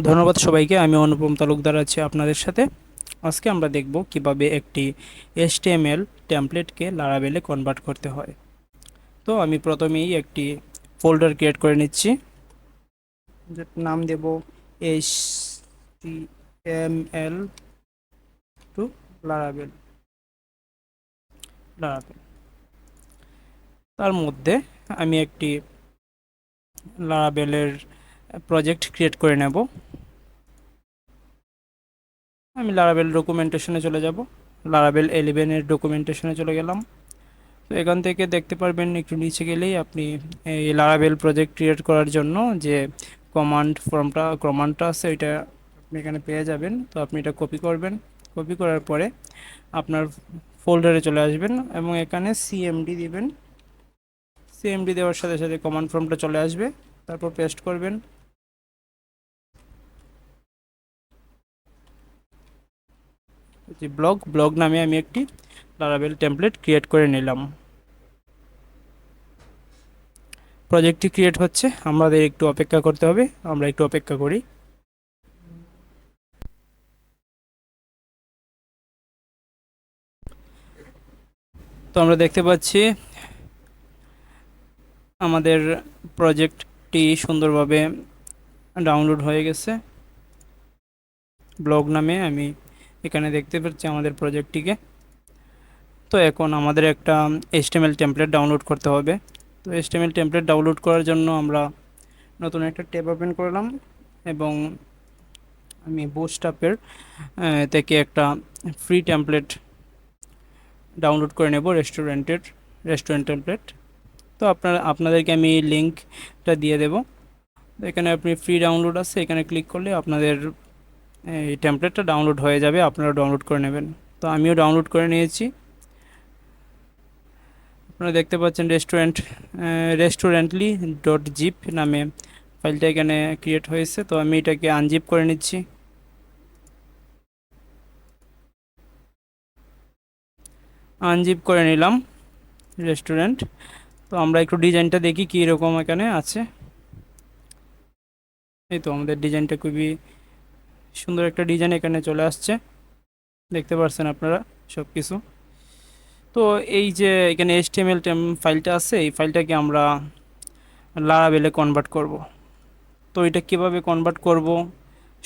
ধন্যবাদ সবাইকে। আমি অনুপম তালুকদার আছি আপনাদের সাথে। আজকে আমরা দেখব কিভাবে একটি HTML টেমপ্লেটকে লারাভেলে কনভার্ট করতে হয়। তো আমি প্রথমেই একটি ফোল্ডার ক্রিয়েট করে নিচ্ছি, যার নাম দেব HTML টু লারাভেল লারাভেল। তার মধ্যে আমি একটি লারাভেলের প্রজেক্ট ক্রিয়েট করে নেব। আমি লারাভেল ডকুমেন্টেশনে চলে যাব। লারাভেল 11-এর ডকুমেন্টেশনে চলে গেলাম। তো এখান থেকে দেখতে পারবেন, একটু নিচে গেলেই আপনি এই লারাভেল প্রজেক্ট ক্রিয়েট করার জন্য যে কমান্ডটা আছে ওইটা আপনি এখানে পেয়ে যাবেন। তো আপনি এটা কপি করবেন। কপি করার পরে আপনার ফোল্ডারে চলে আসবেন এবং এখানে সিএমডি দিবেন। সিএমডি দেওয়ার সাথে সাথে কমান্ড ফর্মটা চলে আসবে, তারপর পেস্ট করবেন। যে ব্লগ নামে আমি একটি লারাভেল টেমপ্লেট ক্রিয়েট করে নিলাম। প্রজেক্টটি ক্রিয়েট হচ্ছে, আমাদের একটু অপেক্ষা করতে হবে। আমরা একটু অপেক্ষা করি। তো আমরা দেখতে পাচ্ছি আমাদের প্রজেক্টটি সুন্দরভাবে ডাউনলোড হয়ে গেছে। ব্লগ নামে আমি এখানে দেখতে পাচ্ছি আমাদের প্রজেক্টটিকে। তো এখন আমাদের একটা HTML টেমপ্লেট ডাউনলোড করতে হবে। তো HTML টেমপ্লেট ডাউনলোড করার জন্য আমরা নতুন একটা ট্যাব ওপেন করলাম এবং আমি বুটস্ট্র্যাপের থেকে একটা ফ্রি টেমপ্লেট ডাউনলোড করে নেব, রেস্টুরেন্ট টেমপ্লেট। তো আপনাদেরকে আমি লিঙ্কটা দিয়ে দেব। এখানে আপনি ফ্রি ডাউনলোড আছে, এখানে ক্লিক করলে আপনাদের এই টেমপ্লেটটা ডাউনলোড হয়ে যাবে, আপনারা ডাউনলোড করে নেবেন। তো আমিও ডাউনলোড করে নিয়েছি। আপনারা দেখতে পাচ্ছেন রেস্টুরেন্টলি.জিপ নামে ফাইলটা এখানে ক্রিয়েট হয়েছে। তো আমি এটাকে আনজিপ করে নিচ্ছি। আনজিপ করে নিলাম রেস্টুরেন্ট। তো আমরা একটু ডিজাইনটা দেখি কী রকম এখানে আছে। এই তো আমাদের ডিজাইনটা খুবই সুন্দর একটা ডিজাইন এখানে চলে আসছে, দেখতে পাচ্ছেন আপনারা সব কিছু। তো এই যে এখানে HTML ফাইলটা আছে, এই ফাইলটাকে আমরা লারাভেলে কনভার্ট করব। তো এটা কিভাবে কনভার্ট করব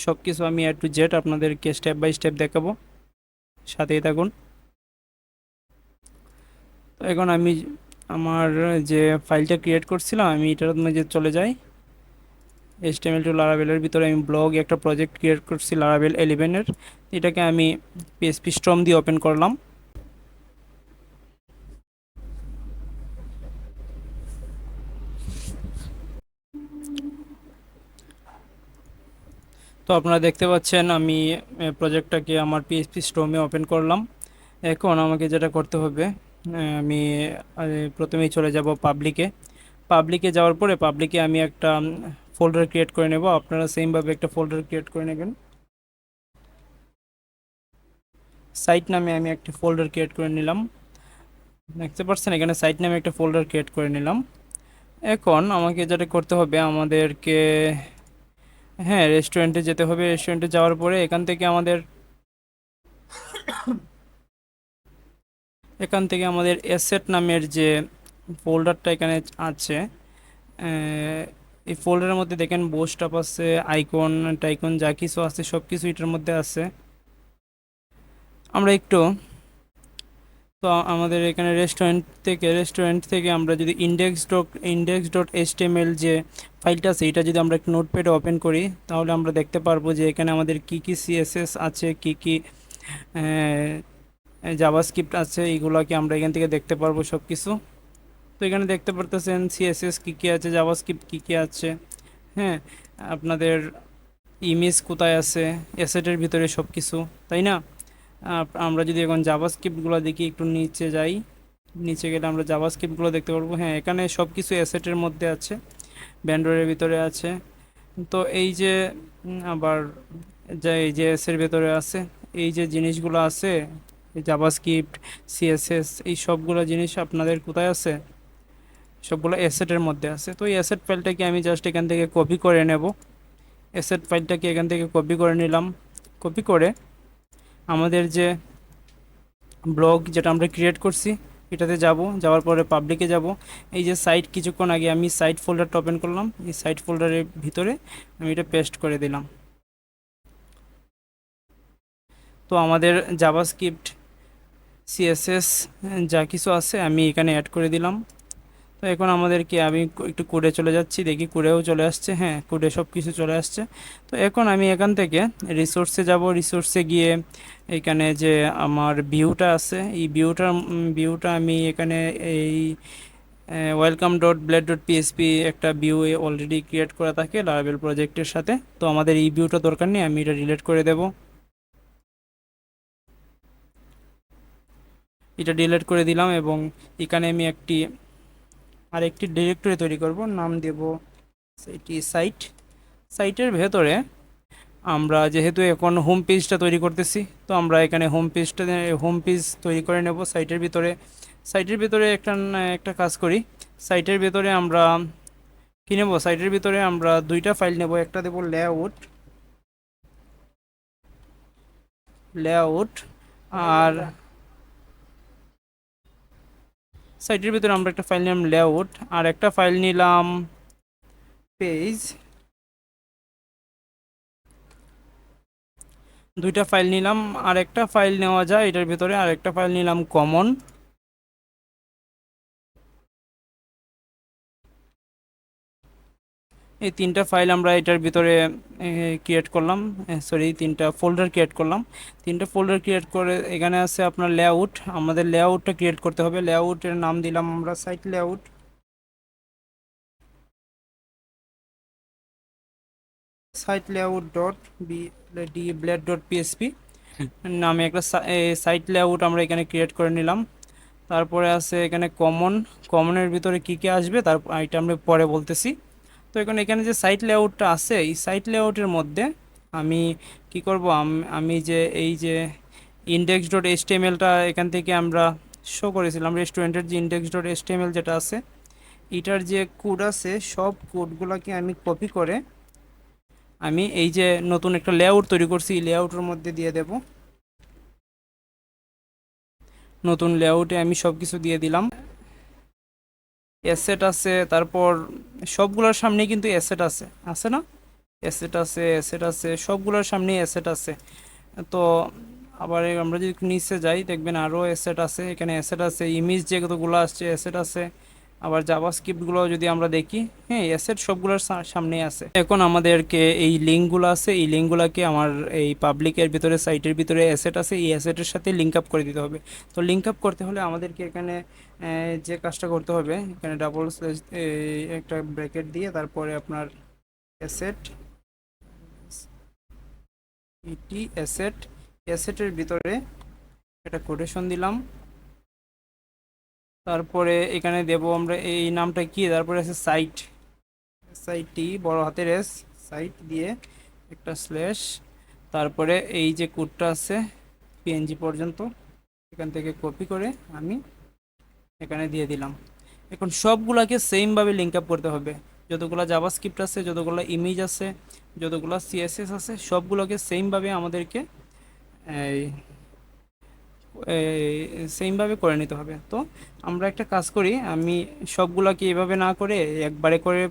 সব কিছু আমি A to Z আপনাদেরকে স্টেপ বাই স্টেপ দেখাবো, সাথেই থাকুন। তো এখন আমি আমার যে ফাইলটা ক্রিয়েট করছিলাম আমি এটার মধ্যে চলে যাই। HTML টু লারাভেলের ভিতরে আমি একটা প্রজেক্ট ক্রিয়েট করছি লারাভেল 11-এর। এটাকে আমি PHP স্টর্ম দিয়ে ওপেন করলাম। তো আপনারা দেখতে পাচ্ছেন আমি প্রজেক্টটাকে আমার PHP স্টর্মে ওপেন করলাম। এখন আমাকে যেটা করতে হবে, আমি প্রথমেই চলে যাব পাবলিকে যাওয়ার পরে পাবলিকে আমি একটা ফোল্ডার ক্রিয়েট করে নেব। আপনারা সেমভাবে একটা ফোল্ডার ক্রিয়েট করে নেবেন। সাইট নামে আমি একটা ফোল্ডার ক্রিয়েট করে নিলাম। দেখতে পাচ্ছেন এখানে সাইট নামে একটা ফোল্ডার ক্রিয়েট করে নিলাম। এখন আমাকে যেটা করতে হবে, আমাদেরকে হ্যাঁ রেস্টুরেন্টে যেতে হবে। রেস্টুরেন্টে যাওয়ার পরে এখান থেকে আমাদের অ্যাসেট নামের যে ফোল্ডারটা এখানে আছে, এই ফোল্ডারের মধ্যে দেখেন বোস্টআপ আছে, আইকন টাইকন যা কিছু আছে সব কিছু এটার মধ্যে আছে। আমরা একটু, তো আমাদের এখানে রেস্টুরেন্ট থেকে আমরা যদি index.html যে ফাইলটা আছে এটা যদি আমরা একটু নোটপ্যাডে ওপেন করি, তাহলে আমরা দেখতে পারবো যে এখানে আমাদের কি কি CSS আছে, কি কি জাভাস্ক্রিপ্ট আছে, এইগুলোকে আমরা এখান থেকে দেখতে পারবো সব কিছু। তো এখানে দেখতে পারতেছেন CSS কী কী আছে, জাভাস্ক্রিপ্ট কী কী আছে। হ্যাঁ, আপনাদের ইমেজ কোথায় আছে, অ্যাসেটের ভিতরে সব কিছু, তাই না? আমরা যদি এখন জাভাস্ক্রিপ্টগুলো দেখি, একটু নিচে যাই। নিচে গেলে আমরা জাভাস্ক্রিপ্টগুলো দেখতে পারবো। হ্যাঁ, এখানে সব কিছু অ্যাসেটের মধ্যে আছে, ব্যান্ডরের ভিতরে আছে। তো এই যে আবার এই যে এর ভেতরে আছে, এই যে জিনিসগুলো আছে জাভাস্ক্রিপ্ট, CSS, এই সবগুলো জিনিস আপনাদের কোথায় আছে, সবগুলো অ্যাসেটের মধ্যে আছে। তো এই অ্যাসেট ফাইলটাকে আমি জাস্ট এখান থেকে কপি করে নেব অ্যাসেট ফাইলটাকে এখান থেকে কপি করে নিলাম। কপি করে আমাদের যে ব্লগ যেটা আমরা ক্রিয়েট করছি এটাতে যাব, যাওয়ার পরে পাবলিকে যাব। এই যে সাইট, কিছুক্ষণ আগে আমি সাইট ফোল্ডারটা ওপেন করলাম, এই সাইট ফোল্ডারের ভিতরে আমি এটা পেস্ট করে দিলাম। তো আমাদের জাভাস্ক্রিপ্ট, সিএসএস যা কিছু আছে আমি এখানে অ্যাড করে দিলাম। তো এখন আমাদেরকে, আমি একটু কোডে চলে যাচ্ছি, দেখি কোডেও চলে আসছে। হ্যাঁ, কোডে সব কিছু চলে আসছে। তো এখন আমি এখান থেকে রিসোর্সে যাব। রিসোর্সে গিয়ে এখানে যে আমার ভিউটা আছে, এই ভিউটা আমি এখানে এই welcome dot blade dot PSP একটা ভিউ অলরেডি ক্রিয়েট করা থাকে লারাভেল প্রজেক্টের সাথে। তো আমাদের এই ভিউটা দরকার নেই, আমি এটা ডিলিট করে দেব। এটা ডিলিট করে দিলাম এবং এখানে আমি আরেকটি ডিরেক্টরি তৈরি করব, নাম দেব সেটি সাইট। সাইটের ভেতরে আমরা যেহেতু এখন হোম পেজটা তৈরি করতেছি, তো আমরা এখানে হোম পেজ তৈরি করে নেব সাইটের ভিতরে। সাইটের ভিতরে একটা কাজ করি। সাইটের ভিতরে আমরা কী নেব, সাইটের ভিতরে আমরা দুইটা ফাইল নেব। একটা দেব লেআউট, আর সাইটের ভিতরে আমরা একটা ফাইল নিলাম লেআউট, আর একটা ফাইল নিলাম পেজ। দুইটা ফাইল নিলাম, আর একটা ফাইল নেওয়া যায় এটার ভিতরে, আর একটা ফাইল নিলাম কমন। এই তিনটা ফাইল আমরা এটার ভিতরে ক্রিয়েট করলাম, সরি তিনটা ফোল্ডার ক্রিয়েট করলাম। তিনটা ফোল্ডার ক্রিয়েট করে এখানে আছে আপনার লেআউট, আমাদের লেআউটটা ক্রিয়েট করতে হবে। লেআউটের নাম দিলাম আমরা site layout. Site layout dot D blade dot PHP নামে একটা সাইট লেআউট আমরা এখানে ক্রিয়েট করে নিলাম। তারপরে আছে এখানে কমনের ভিতরে কী কী আসবে তার এটা আমরা পরে বলতেছি। তো এখন এখানে যে সাইট লেআউটটা আছে, এই সাইট লেআউটের মধ্যে আমি কি করব, আমি যে এই যে ইন্ডেক্স ডট এইচটিএমএলটা এখান থেকে আমরা শো করেছিলাম, রেস্টুরেন্টের যে ইন্ডেক্স ডট এইচটিএমএল যেটা আছে, এটার যে কোড আছে সব কোডগুলোকে আমি কপি করে আমি এই যে নতুন একটা লেআউট তৈরি করছি, এই লেআউটের মধ্যে দিয়ে দেব। নতুন লেআউটে আমি সব কিছু দিয়ে দিলাম। অ্যাসেট আছে, তারপর সবগুলোর সামনেই কিন্তু অ্যাসেট আছে, আছে না? অ্যাসেট আছে, সবগুলোর সামনেই অ্যাসেট আছে। তো আবার আমরা যদি নিচে যাই দেখবেন আরও অ্যাসেট আছে, এখানে অ্যাসেট আছে, ইমেজ যেগুলো আসছে অ্যাসেট আছে। আবার জাভাস্ক্রিপ্টগুলো যদি আমরা দেখি, হ্যাঁ অ্যাসেট সবগুলোর সামনেই আছে। এখন আমাদেরকে এই লিঙ্কগুলো আছে, এই লিঙ্কগুলোকে আমার এই পাবলিকের ভিতরে, সাইটের ভিতরে অ্যাসেট আছে, এই অ্যাসেটের সাথে লিঙ্ক আপ করে দিতে হবে। তো লিঙ্ক আপ করতে হলে আমাদেরকে এখানে যে কাজটা করতে হবে, এখানে ডাবল স্ল্যাশ একটা ব্র্যাকেট দিয়ে তারপরে আপনার অ্যাসেট, অ্যাসেটের ভিতরে একটা কোটেশন দিলাম। তারপরে এখানে দেব আমরা এই নামটা কি, তারপরে আছে সাইটটি বড় হাতের এস, সাইট দিয়ে একটা স্ল্যাশ, তারপরে এই যে কোডটা আছে পিএনজি পর্যন্ত, এখান থেকে কপি করে আমি এখানে দিয়ে দিলাম। এখন সবগুলাকে সেমভাবে লিঙ্ক আপ করতে হবে, যতগুলো জাভাস্ক্রিপ্ট আছে, যতগুলো ইমেজ আছে, যতগুলো সিএসএস আছে, সবগুলোকে সেমভাবে আমাদেরকে এই সেমভাবে করে নিতে হবে। তো আমরা একটা কাজ করি, আমি সবগুলোকে এভাবে না করে একবারে করে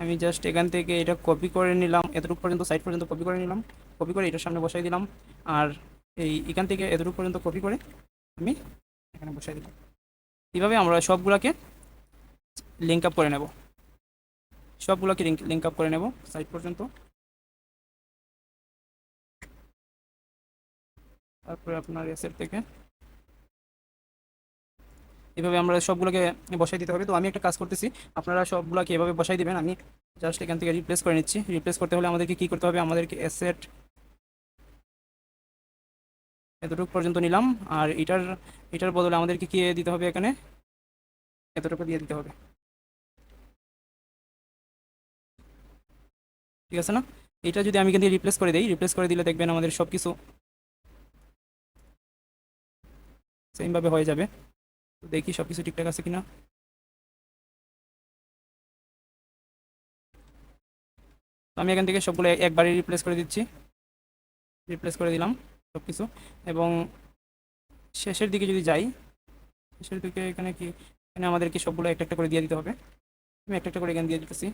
আমি জাস্ট এখান থেকে এটা কপি করে নিলাম, এতটুকু পর্যন্ত সাইড পর্যন্ত কপি করে নিলাম, কপি করে এটার সামনে বসাই দিলাম। আর এখান থেকে এতটুকু পর্যন্ত কপি করে আমি এখানে বসাই দিলাম। এইভাবে আমরা সবগুলোকে লিঙ্ক আপ করে নেব, সবগুলোকে লিঙ্ক আপ করে নেব সাইড পর্যন্ত। তারপরে আপনার এসের থেকে এভাবে আমরা সবগুলোকে বসাই দিতে হবে। তো আমি একটা কাজ করতেছি, আপনারা সবগুলোকে এভাবে বসাই দিবেন। আমি জাস্ট এখান থেকে রিপ্লেস করে নিচ্ছি। রিপ্লেস করতে হলে আমাদেরকে কী করতে হবে, আমাদেরকে অ্যাসেট এতটুকু পর্যন্ত নিলাম, আর এটার বদলে আমাদেরকে কি দিতে হবে, এখানে এতটুকু দিয়ে দিতে হবে, ঠিক আছে না? এটা যদি আমি এখান থেকে রিপ্লেস করে দিই, রিপ্লেস করে দিলে দেখবেন আমাদের সব কিছু সেমভাবে হয়ে যাবে। তো দেখি সব কিছু ঠিকঠাক আছে কিনা। তো আমি এখান থেকে সবগুলো একবারই রিপ্লেস করে দিচ্ছি, রিপ্লেস করে দিলাম সব কিছু। এবং শেষের দিকে যদি যাই, শেষের দিকে এখানে কি, এখানে আমাদেরকে সবগুলো একটা একটা করে দিয়ে দিতে হবে। আমি একটা একটা করে এখানে দিয়ে দিতেছি।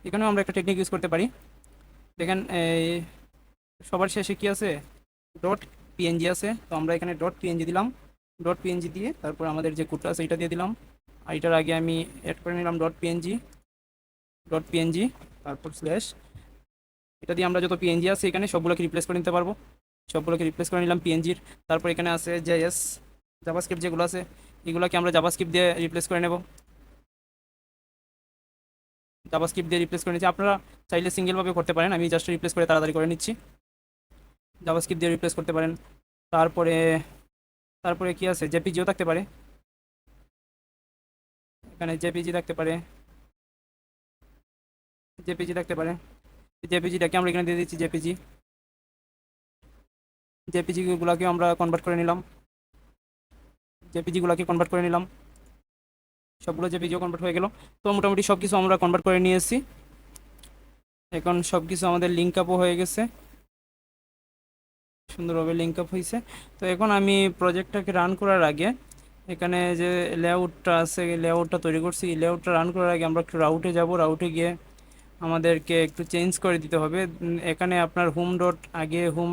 এখানেও আমরা একটা টেকনিক ইউজ করতে পারি। দেখেন এই সবার শেষে কি আছে, ডট পিএনজি আছে। তো আমরা এখানে ডট পিএনজি দিলাম, ডট পিএনজি দিয়ে তারপর আমাদের যে কোডটা আছে এটা দিয়ে দিলাম। আর এটার আগে আমি অ্যাড করে নিলাম ডট পিএনজি, ডট পিএনজি, তারপর স্ল্যাশ। এটা দিয়ে আমরা যত পিএনজি আছে এখানে সবগুলোকে রিপ্লেস করে নিতে পারবো। সবগুলোকে রিপ্লেস করে নিলাম পিএনজির। তারপর এখানে আছে জেএস, জাভাস্ক্রিপ্ট যেগুলো আছে এগুলোকে আমরা জাভাস্ক্রিপ্ট দিয়ে রিপ্লেস করে নেব। জাভাস্ক্রিপ্ট দিয়ে রিপ্লেস করে নিচ্ছি, আপনারা চাইলে সিঙ্গেলভাবে করতে পারেন, আমি জাস্ট রিপ্লেস করে তাড়াতাড়ি করে নিচ্ছি। জাভাস্ক্রিপ্ট দিয়ে রিপ্লেস করতে পারেন। তারপরে তারপরে কি আছে, জেপিজিও থাকতে পারে, এখানে জেপিজি থাকতে পারে, জেপিজি থাকতে পারে। জেপিজিটাকে আমরা এখানে দিয়ে দিচ্ছি জেপিজি। জেপিজি গুলাকে আমরা কনভার্ট করে নিলাম, জেপিজি গুলাকে কনভার্ট করে নিলাম, সবগুলো জেপিজিও কনভার্ট হয়ে গেল। তো মোটামুটি সব কিছু আমরা কনভার্ট করে নিয়ে এসেছি। এখন সব কিছু আমাদের লিঙ্ক আপও হয়ে গেছে, সুন্দরভাবে লিঙ্ক আপ হয়েছে। তো এখন আমি প্রজেক্টটাকে রান করার আগে এখানে যে লেআউটটা আছে, লেআউটটা তৈরি করছি, লেআউটটা রান করার আগে আমরা একটু রাউটে যাব। রাউটে গিয়ে আমাদেরকে একটু চেঞ্জ করে দিতে হবে। এখানে আপনার হোম ডট, আগে হোম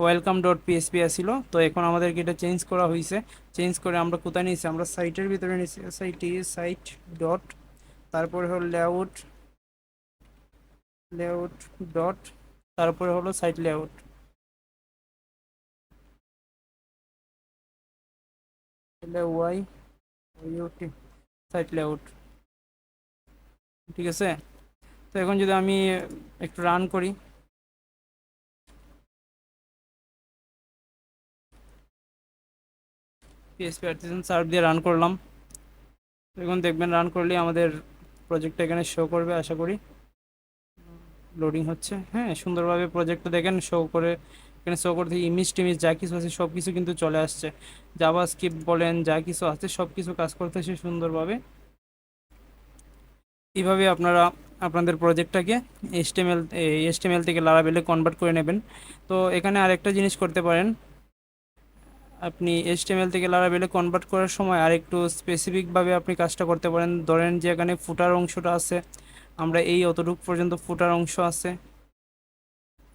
ওয়েলকাম ডট পিএসপি আসছিল, তো এখন আমাদেরকে এটা চেঞ্জ করা হয়েছে। চেঞ্জ করে আমরা কোথায় নিয়েছি, আমরা সাইটের ভিতরে নিয়েছি, সাইট ডট, তারপরে হলো লেআউট, লেআউট ডট, তারপরে হলো সাইট লেআউট, ওয়াই ইউটি, সাইট লেআউট। ঠিক আছে। তো এখন যদি আমি একটু রান করি, পিএসপি আর্টিসান সার্ভ দিয়ে রান করলাম। তো এখন দেখবেন রান করলে আমাদের প্রজেক্টটা এখানে শো করবে আশা করি। লোডিং হচ্ছে, হ্যাঁ সুন্দরভাবে প্রজেক্টটা দেখেন শো করে, এখানে শো করতে ইমেজ টিমেজ যা কিছু আছে সব কিছু কিন্তু চলে আসছে। জাভা স্ক্রিপ্ট বলেন যা কিছু আছে সব কিছু কাজ করতেছে সুন্দরভাবে। এইভাবে আপনারা আপনাদের প্রজেক্টটাকে এইচটিএমএল থেকে লারাভেলে কনভার্ট করে নেবেন। তো এখানে আরেকটা জিনিস করতে পারেন, আপনি এইচটিএমএল থেকে লারাভেলে কনভার্ট করার সময় আরেকটু স্পেসিফিকভাবে আপনি কাজটা করতে পারেন। ধরেন যে এখানে ফুটার অংশটা আছে, আমরা এই অতটুকু পর্যন্ত ফুটার অংশ আছে,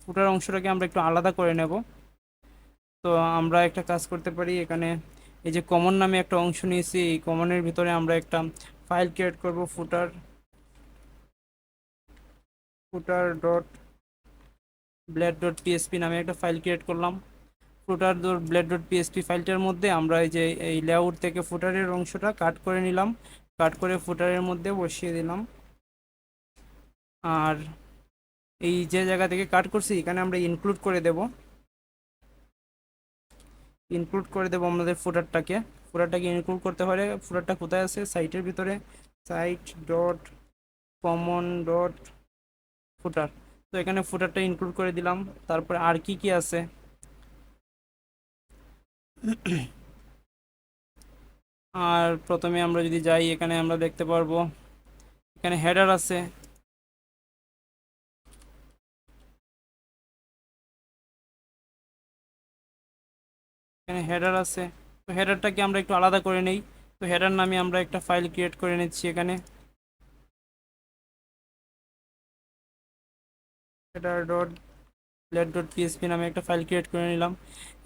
ফুটার অংশটাকে আমরা একটু আলাদা করে নেব। তো আমরা একটা কাজ করতে পারি, এখানে এই যে কমন নামে একটা অংশ নিয়েছি, এই কমনের ভিতরে আমরা একটা ফাইল ক্রিয়েট করব, ফুটার, ফুটার ডট ব্লেড ডট পিএসপি নামে একটা ফাইল ক্রিয়েট করলাম। ফুটার ডট ব্লেড ডট পিএসপি ফাইলটার মধ্যে আমরা এই যে এই লেআউট থেকে ফুটারের অংশটা কাট করে নিলাম, কাট করে ফুটারের মধ্যে বসিয়ে দিলাম। আর এই যে জায়গা থেকে কাট করছি এখানে আমরা ইনক্লুড করে দেব, ইনক্লুড করে দেবো আমাদের ফুটারটাকে। ফুটারটাকে ইনক্লুড করতে পারে, ফুটারটা কোথায় আছে, সাইটের ভিতরে, সাইট ডট কমন ডট ফুটার। তো এখানে ফুটারটা ইনক্লুড করে দিলাম। তারপরে আর কি কি আছে, আর প্রথমে আমরা যদি যাই এখানে আমরা দেখতে পারবো এখানে হেডার আছে, এখানে হেডার আছে। তো হেডারটাকে আমরা একটু আলাদা করে নেই। তো হেডার নামে আমরা একটা ফাইল ক্রিয়েট করে নিচ্ছি এখানে, হেডার ডট লেট ডট পিএসপি নামে একটা ফাইল ক্রিয়েট করে নিলাম।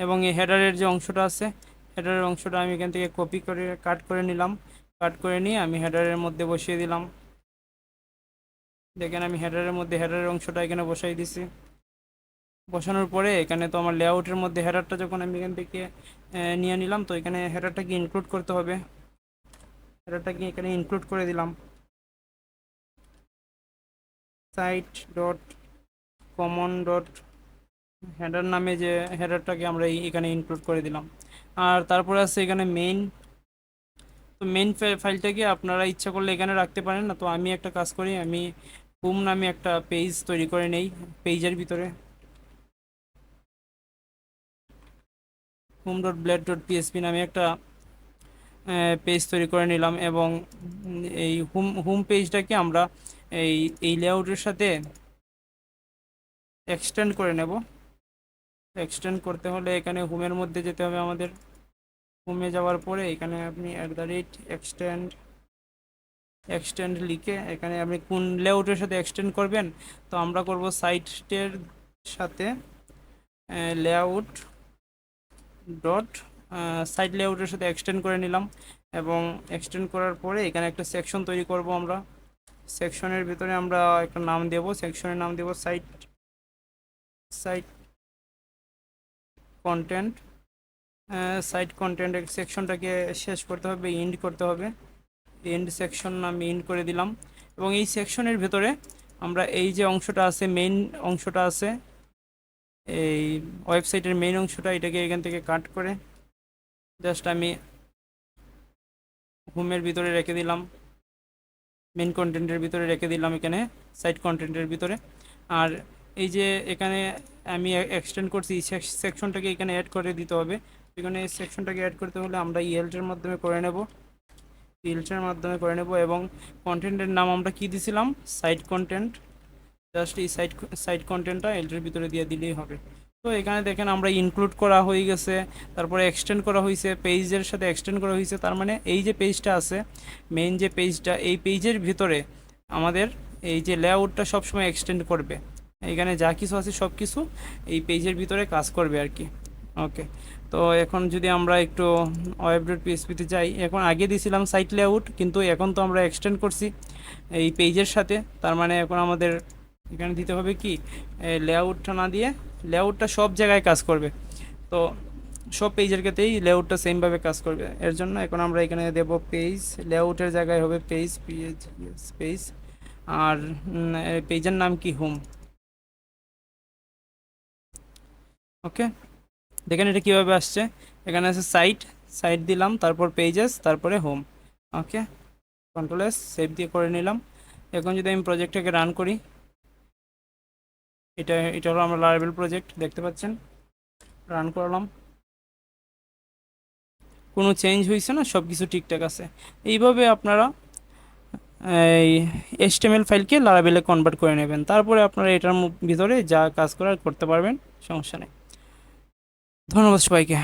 এবং এই হেডারের যে অংশটা আছে, হেডারের অংশটা আমি এখান থেকে কপি করে কাট করে নিলাম। কাট করে নিয়ে আমি হেডারের মধ্যে বসিয়ে দিলাম। দেখেন আমি হেডারের মধ্যে হেডারের অংশটা এখানে বসাই দিছি। বসানোর পরে এখানে তো আমার লেআউটের মধ্যে হেডারটা যখন আমি এখান থেকে নিয়ে নিলাম, তো এখানে হেডারটাকে ইনক্লুড করতে হবে, হেডারটাকে এখানে ইনক্লুড করে দিলাম। Site dot common dot header নামে যে হেডারটাকে আমরা এখানে ইনক্লুড করে দিলাম। আর তারপরে আছে এখানে মেইন। তো মেইন ফাইলটাকে আপনারা ইচ্ছা করলে এখানে রাখতে পারেন না, তো আমি একটা কাজ করি, আমি হোম নামে একটা পেজ তৈরি করে নেই, পেজের ভিতরে home dot blade dot PHP নামে একটা পেজ তৈরি করে নিলাম, এবং এই হোম পেজটাকে আমরা এই এই লেআউটের সাথে এক্সটেন্ড করে নেব। এক্সটেন্ড করতে হলে এখানে হোমের মধ্যে যেতে হবে আমাদের। হোমে যাওয়ার পরে এখানে আপনি @এক্সটেন্ড এক্সটেন্ড লিখে এখানে আপনি কোন লেআউটের সাথে এক্সটেন্ড করবেন, তো আমরা করব সাইটের সাথে লেআউট ডট সাইট লেআউটের সাথে এক্সটেন্ড করে নিলাম, এবং এক্সটেন্ড করার পরে এখানে একটা সেকশন তৈরি করব আমরা। সেকশনের ভিতরে আমরা একটা নাম দেব, সেকশনের নাম দেব site site content. Site content সেকশনটাকে শেষ করতে হবে, এন্ড করতে হবে। এন্ড সেকশন আমি এন্ড করে দিলাম, এবং এই সেকশনের ভিতরে আমরা এই যে অংশটা আছে, মেইন অংশটা আছে, এই ওয়েবসাইটের মেইন অংশটা, এটাকে এখান থেকে কাট করে জাস্ট আমি হোমের ভিতরে রেখে দিলাম, মেইন কন্টেন্টের ভিতরে রেখে দিলাম, এখানে সাইট কন্টেন্টের ভিতরে। আর এই যে এখানে আমি এক্সটেন্ড করছি সেকশনটাকে এখানে অ্যাড করে দিতে হবে। এখানে সেকশনটাকে অ্যাড করতে হলে আমরা ইএলটির মাধ্যমে করে নেব, এবং কন্টেন্টের নাম আমরা কি দিছিলাম, সাইট কন্টেন্ট। জাস্ট এই সাইট কন্টেন্টটা এলটির ভিতরে দিয়ে দিলেই হবে। তো এখানে দেখেন আমরা ইনক্লুড করা হয়ে গেছে, তারপরে এক্সটেন্ড করা হয়েছে, পেজের সাথে এক্সটেন্ড করা হয়েছে। তার মানে এই যে পেজটা আছে, মেইন যে পেজটা, এই পেজের ভিতরে আমাদের এই যে লেআউটটা সবসময় এক্সটেন্ড করবে। এখানে যা কিছু আছে সব কিছু এই পেজের ভিতরে কাজ করবে আর কি। ওকে, তো এখন যদি আমরা একটু ওয়েব ডট পিএসপিতে যাই, এখন আগে দিয়েছিলাম সাইট লেআউট, কিন্তু এখন তো আমরা এক্সটেন্ড করছি এই পেজের সাথে। তার মানে এখন আমাদের এখানে দিতে হবে কি, লেআউটটা না দিয়ে, লেআউটটা সব জায়গায় কাজ করবে, তো সব পেজের ক্ষেত্রেই লেআউটটা সেমভাবে কাজ করবে। এর জন্য এখন আমরা এখানে দেব পেজ, লেআউটের জায়গায় হবে পেজ, পেজ, আর পেজের নাম কি, হোম। ওকে, দেখেন এটা কীভাবে আসছে, এখানে আছে সাইট, সাইট দিলাম, তারপর পেজেস, তারপরে হোম। ওকে, কন্ট্রোল S সেভ দিয়ে করে নিলাম। এখন যদি আমি প্রজেক্টটাকে রান করি, এটা হলো আমরা লারাবেল প্রজেক্ট, দেখতে পাচ্ছেন। রান করলাম, কোনো চেঞ্জ হয়েছে না, সব কিছু ঠিকঠাক আছে। এইভাবে আপনারা এই HTML ফাইলকে লারাবেলে কনভার্ট করে নেবেন, তারপরে আপনারা এটার ভিতরে যা কাজ করার করতে পারবেন, সমস্যা নেই। ধন্যবাদ সবাইকে।